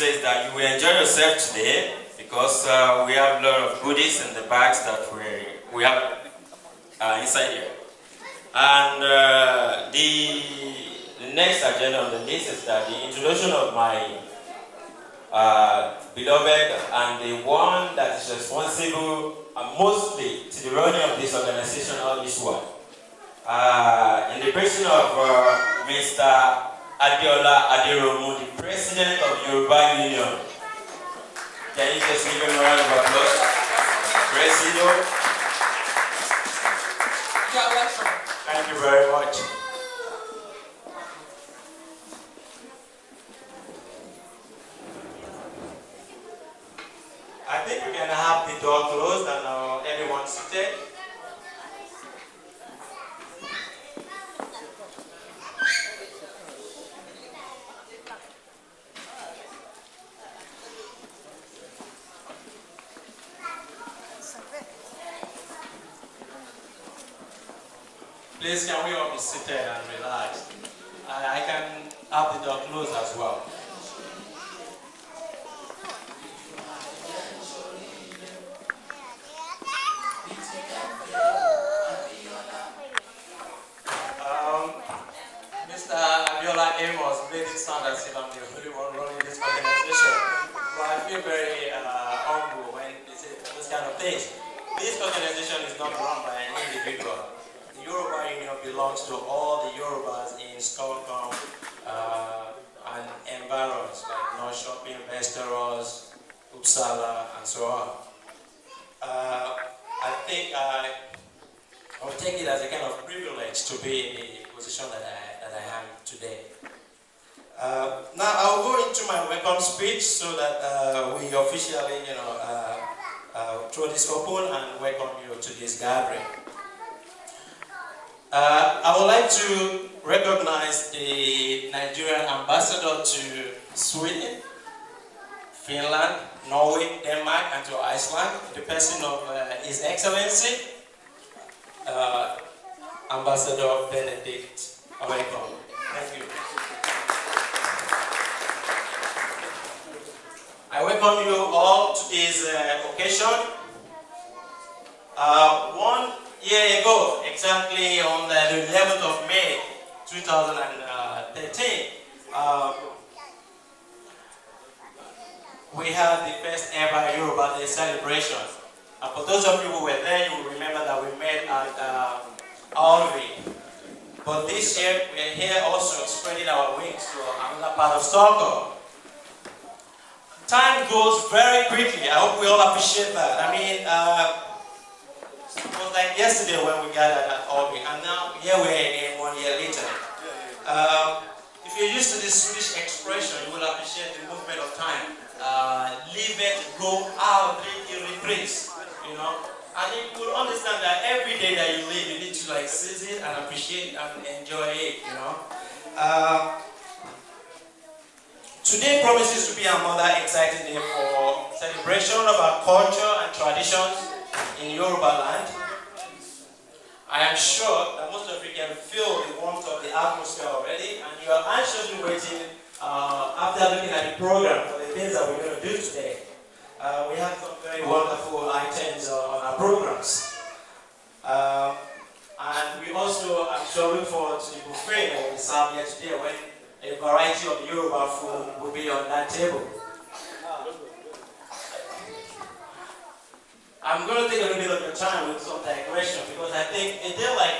say is that you will enjoy yourself today because we have a lot of goodies in the bags that we have inside here. And the next agenda on the list is that the introduction of my beloved and the one that is responsible mostly to the running of this organization all this world. In the person of Mr. Adiola Aderomu, the president of Yoruba Union. Can you just give him a round of applause? President. Thank you very much. I think we can have the door closed and everyone seated. Please, can we all be seated and relax? I can have the door closed as well. Mr. Abiola Amos made it sound as if I'm the only one running this organization. But I feel very humble when they say those kind of things. This organization is not run by an individual. The Yoruba Union belongs to all the Yorubas in Stockholm and environs like North Shopping, Westeros, Uppsala, and so on. I think I would take it as a kind of privilege to be in the position that I am today. Now I'll go into my welcome speech so that we officially, throw this open and welcome you to this gathering. I would like to recognize the Nigerian ambassador to Sweden, Finland, Norway, Denmark, and to Iceland, the person of His Excellency, Ambassador Benedict. Welcome. Thank you. I welcome you all to this occasion. 1 year ago, exactly on the 11th of May 2013, we had the first ever Yoruba Day celebration. For those of you who were there, you will remember that we met at Alvi. But this year, we are here also spreading our wings to another part of Stockholm. Time goes very quickly. I hope we all appreciate that. I mean, it was like yesterday when we gathered at Albi, and now here we are again 1 year later. If you're used to this Swedish expression, you will appreciate the movement of time. Leave it, go out, reprise, you know. And you will understand that every day that you live, you need to like seize it and appreciate and enjoy it, you know. Today promises to be another exciting day for celebration of our culture and traditions in Yoruba land. I am sure that most of you can feel the warmth of the atmosphere already, and you are anxiously waiting after looking at the program for the things that we're going to do today. We have some very wonderful items on our programs. And we also, I'm sure, look forward to the buffet that we serve here today when a variety of Yoruba food will be on that table. I'm going to take a little bit of your time with some digression because I think a day like